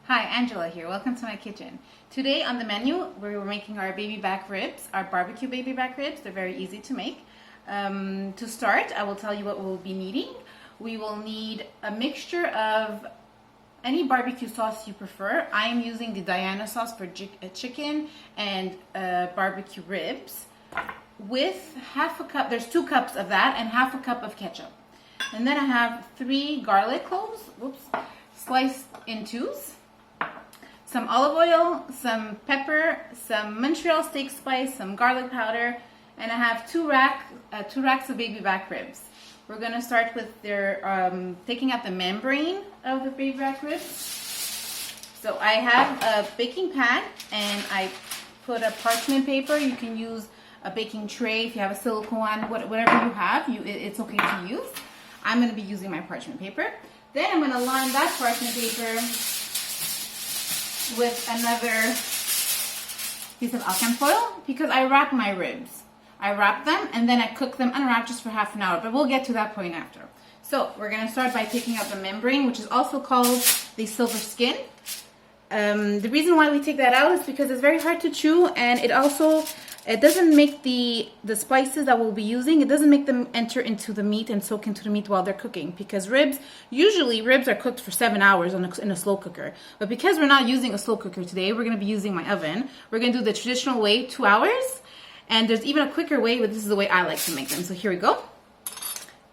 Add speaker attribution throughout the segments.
Speaker 1: Hi, Angela here. Welcome to my kitchen. Today on the menu, we're making our baby back ribs, our barbecue baby back ribs. They're very easy to make. To start, I will tell you what we'll be needing. We will need a mixture of any barbecue sauce you prefer. I am using the Diana sauce for chicken and barbecue ribs with half a cup, there's 2 cups of that, and half a cup of ketchup. And then I have 3 garlic cloves, sliced in 2s. Some olive oil, some pepper, some Montreal steak spice, some garlic powder, and I have 2 racks of baby back ribs. We're gonna start with taking out the membrane of the baby back ribs. So I have a baking pan and I put a parchment paper. You can use a baking tray if you have a silicone, whatever you have, it's okay to use. I'm gonna be using my parchment paper. Then I'm gonna line that parchment paper with another piece of alcan foil because I wrap my ribs. I wrap them and then I cook them unwrapped just for half an hour, but we'll get to that point after. So we're gonna start by taking out the membrane, which is also called the silver skin. The reason why we take that out is because it's very hard to chew, and it doesn't make the spices that we'll be using, it doesn't make them enter into the meat and soak into the meat while they're cooking, because usually ribs are cooked for 7 hours in a slow cooker. But because we're not using a slow cooker today, we're going to be using my oven. We're going to do the traditional way, 2 hours, and there's even a quicker way, but this is the way I like to make them. So here we go.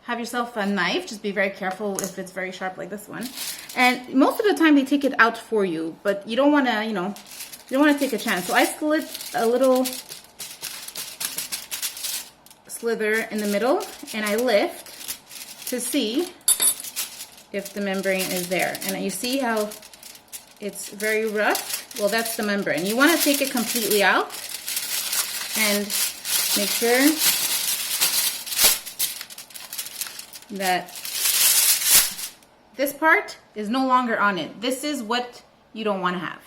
Speaker 1: Have yourself a knife, just be very careful if it's very sharp like this one. And most of the time they take it out for you, but you don't want to, you don't want to take a chance. So I slit a little slither in the middle and I lift to see if the membrane is there. And you see how it's very rough? Well, that's the membrane. You want to take it completely out and make sure that this part is no longer on it. This is what you don't want to have.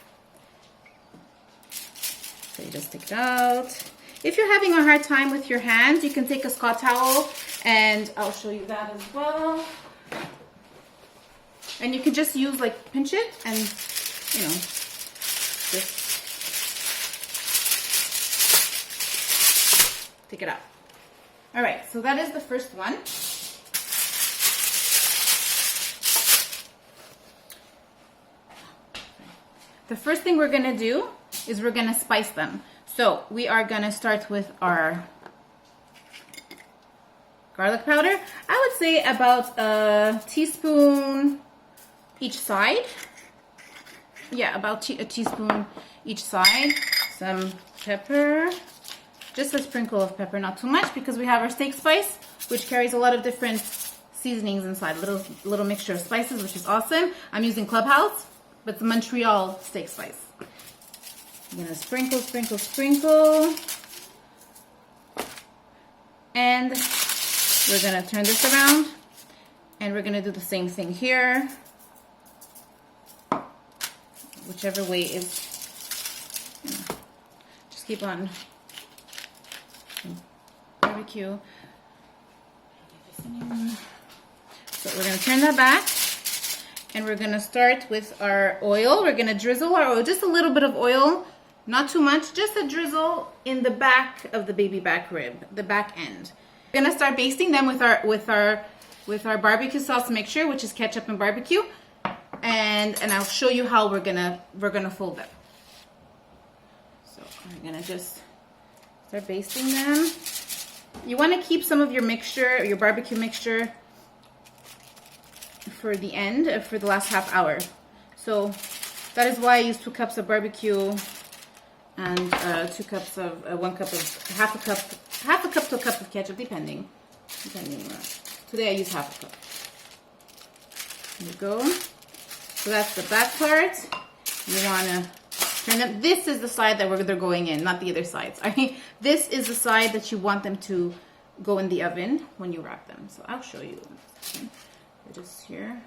Speaker 1: So you just take it out. If you're having a hard time with your hands, you can take a Scott towel, and I'll show you that as well. And you can just use, pinch it and, just take it out. All right, so that is the first one. The first thing we're gonna do is we're gonna spice them. So we are gonna start with our garlic powder. I would say about a teaspoon each side. Yeah, about a teaspoon each side. Some pepper, just a sprinkle of pepper, not too much, because we have our steak spice, which carries a lot of different seasonings inside, little mixture of spices, which is awesome. I'm using Clubhouse, but the Montreal steak spice. I'm gonna sprinkle, sprinkle, sprinkle. And we're gonna turn this around and we're gonna do the same thing here. Whichever way is, just keep on barbecue. So we're gonna turn that back. And we're gonna start with our oil. We're gonna drizzle our oil, just a little bit of oil, not too much, just a drizzle in the back of the baby back rib, the back end. We're gonna start basting them with our barbecue sauce mixture, which is ketchup and barbecue, and I'll show you how we're gonna fold them. So we're gonna just start basting them. You want to keep some of your mixture, your barbecue mixture, for the end, for the last half hour. So that is why I use 2 cups of barbecue and 2 cups of half a cup to a cup of ketchup, depending. Today I use half a cup. There you go. So that's the back part. You want to turn them. This is the side that they're going in, not the other sides. This is the side that you want them to go in the oven when you wrap them. So I'll show you. Just here.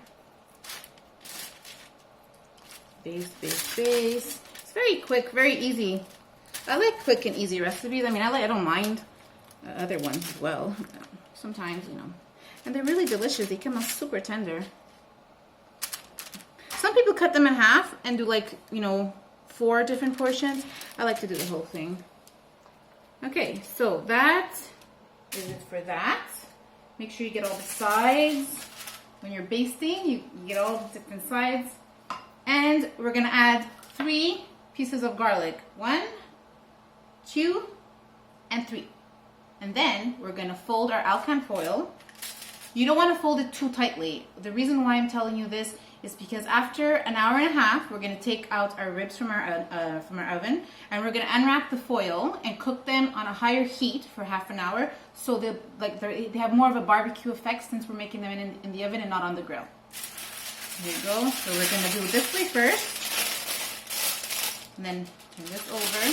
Speaker 1: Baste, baste, baste. It's very quick, very easy. I like quick and easy recipes. I don't mind other ones as well. Sometimes, and they're really delicious. They come out super tender. Some people cut them in half and do like, you know, 4 different portions. I like to do the whole thing. Okay, so that is it for that. Make sure you get all the sides. When you're basting, you get all the different sides. And we're gonna add 3 pieces of garlic. 1, 2, and 3. And then we're gonna fold our alcan foil. You don't wanna fold it too tightly. The reason why I'm telling you this is because after an hour and a half, we're gonna take out our ribs from our oven, and we're gonna unwrap the foil and cook them on a higher heat for half an hour, so they have more of a barbecue effect since we're making them in the oven and not on the grill. Here you go. So we're gonna do it this way first, and then turn this over,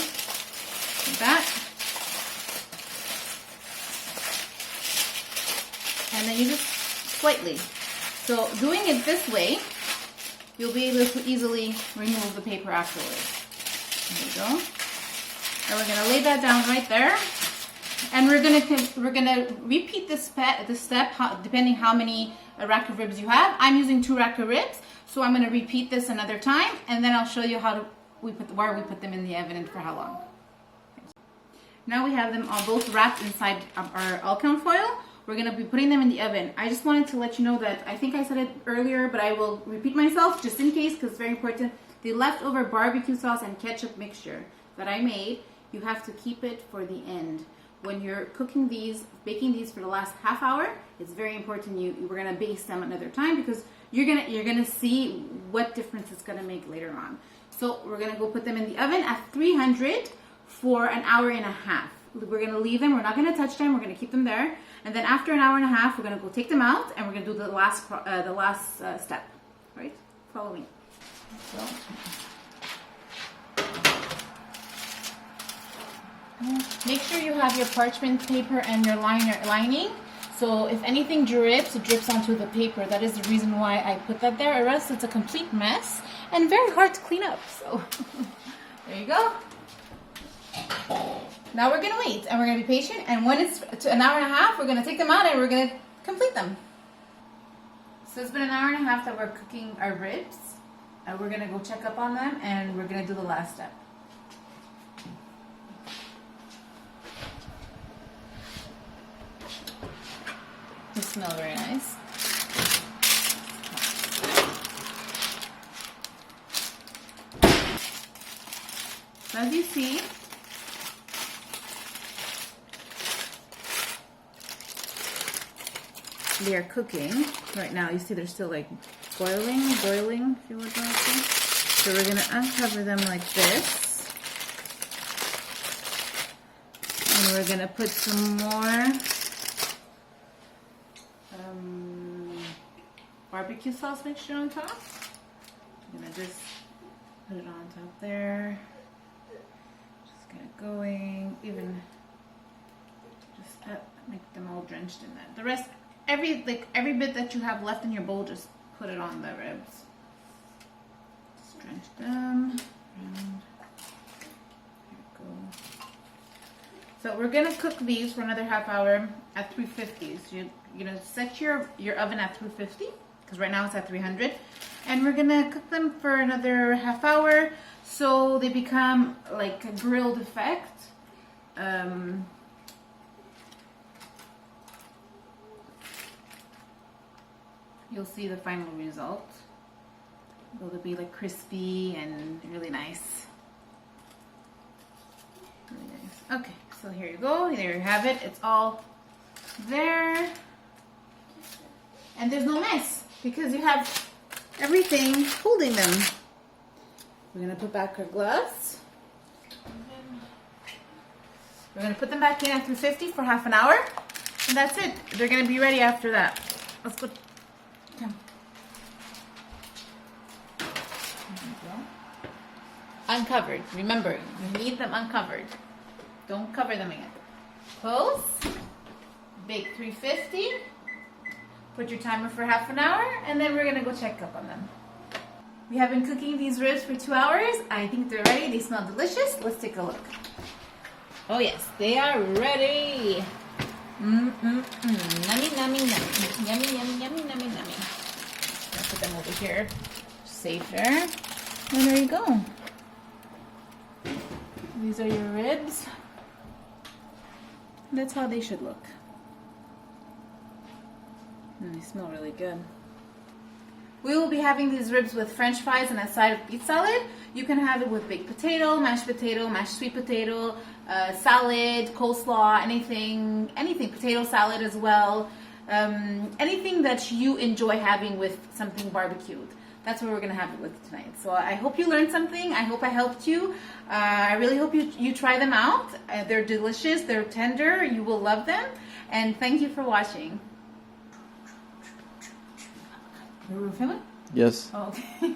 Speaker 1: like that, and then you just slightly. So doing it this way, you'll be able to easily remove the paper afterwards. There you go. And we're gonna lay that down right there. And we're gonna repeat this step depending how many rack of ribs you have. I'm using 2 rack of ribs, so I'm gonna repeat this another time, and then I'll show you where we put them in the oven and for how long. Now we have them all both wrapped inside our alcan foil. We're going to be putting them in the oven. I just wanted to let you know that I think I said it earlier, but I will repeat myself just in case because it's very important. The leftover barbecue sauce and ketchup mixture that I made, you have to keep it for the end. When you're cooking these, baking these for the last half hour, it's very important we're going to baste them another time because you're going to see what difference it's going to make later on. So we're going to go put them in the oven at 300 for an hour and a half. We're going to leave them. We're not going to touch them. We're going to keep them there. And then after an hour and a half, we're going to go take them out and we're going to do the last step. Right? Follow me. So. Make sure you have your parchment paper and your lining. So if anything drips, it drips onto the paper. That is the reason why I put that there. Or else it's a complete mess and very hard to clean up. So there you go. Now we're gonna wait and we're gonna be patient, and when it's an hour and a half, we're gonna take them out and we're gonna complete them. So it's been an hour and a half that we're cooking our ribs, and we're gonna go check up on them and we're gonna do the last step. They smell very nice. So as you see, they are cooking right now. You see they're still like boiling, if you would like to. So we're going to uncover them like this. And we're going to put some more barbecue sauce mixture on top. I'm going to just put it on top there. Just get it going. Even just make them all drenched in that. The rest, every bit that you have left in your bowl, just put it on the ribs. Just drench them. And here we go. So we're gonna cook these for another half hour at 350. So you're gonna set your oven at 350 because right now it's at 300, and we're gonna cook them for another half hour so they become like a grilled effect. You'll see the final result. It'll be like crispy and really nice. Really nice. Okay, so here you go. There you have it. It's all there. And there's no mess because you have everything holding them. We're gonna put back our gloves. We're gonna put them back in at 350 for half an hour. And that's it. They're gonna be ready after that. Let's go. Come. Uncovered. Remember, you need them uncovered. Don't cover them again. Close. Bake 350. Put your timer for half an hour, and then we're gonna go check up on them. We have been cooking these ribs for 2 hours. I think they're ready. They smell delicious. Let's take a look. Oh yes, they are ready. Nummy, nummy, nummy. Yummy, yummy, yummy, nummy, nummy. I'll put them over here. safer. And there you go. These are your ribs. That's how they should look. And they smell really good. We will be having these ribs with French fries and a side of beet salad. You can have it with baked potato, mashed sweet potato, salad, coleslaw, anything, potato salad as well. Anything that you enjoy having with something barbecued. That's what we're going to have it with tonight. So I hope you learned something. I hope I helped you. I really hope you try them out. They're delicious. They're tender. You will love them. And thank you for watching. You were filming?
Speaker 2: Yes.
Speaker 1: Oh, okay.